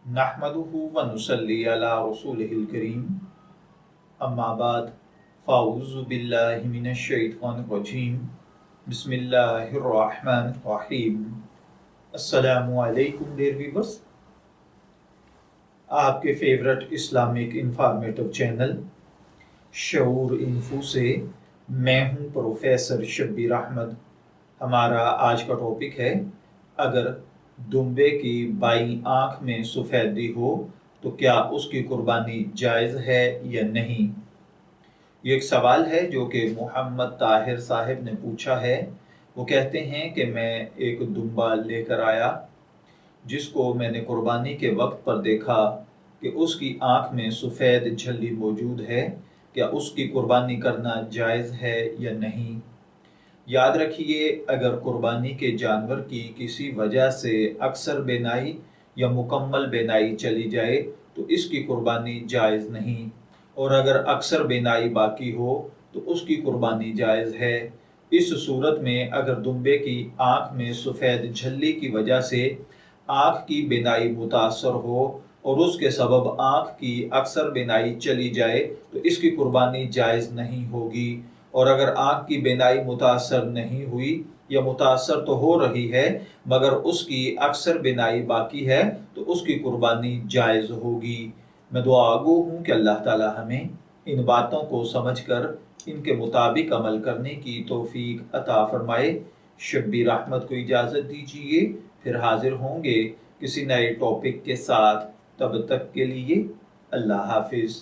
नहमदुहु व नुसल्ली अला रसूलिहिल करीम अम्मा बाद फ़ाऊज़ु बिल्लाहि मिनश शैतानिर रजीम बिस्मिल्लाहिर रहमानिर रहीम। अस्सलामु अलैकुम डियर व्यूअर्स, आपके favourite Islamic informative channel Shaoor info से मैं हूं प्रोफेसर शब्बीर अहमद। हमारा आज का टॉपिक है, अगर दुम्बे की बाईं आंख में सफ़ेदी हो तो क्या उसकी कुर्बानी जायज़ है या नहीं। ये एक सवाल है जो कि मोहम्मद ताहिर साहब ने पूछा है। वो कहते हैं कि मैं एक दुम्बा लेकर आया जिसको मैंने कुर्बानी के वक्त पर देखा कि उसकी आंख में सफ़ेद झल्ली मौजूद है, क्या उसकी कुर्बानी करना जायज़ है या नहीं। याद रखिए, अगर कुर्बानी के जानवर की किसी वजह से अक्सर बेनाई या मुकम्मल बेनाई चली जाए तो इसकी कुर्बानी जायज़ नहीं, और अगर अक्सर बेनाई बाकी हो तो उसकी कुर्बानी जायज़ है। इस सूरत में अगर दुम्बे की आँख में सफ़ेद झल्ली की वजह से आँख की बेनाई मुतासर हो और उसके सबब आँख की अक्सर बेनाई चली जाए तो इसकी कुर्बानी जायज़ नहीं होगी। और अगर आँख की बेनाई मुतासर नहीं हुई या मुतासर तो हो रही है मगर उसकी अक्सर बेनाई बाकी है तो उसकी कुर्बानी जायज़ होगी। मैं दुआगो हूँ कि अल्लाह ताला हमें इन बातों को समझकर इनके मुताबिक अमल करने की तौफीक अता फरमाए। शब्बीर अहमद को इजाज़त दीजिए, फिर हाजिर होंगे किसी नए टॉपिक के साथ। तब तक के लिए अल्लाह हाफिज़।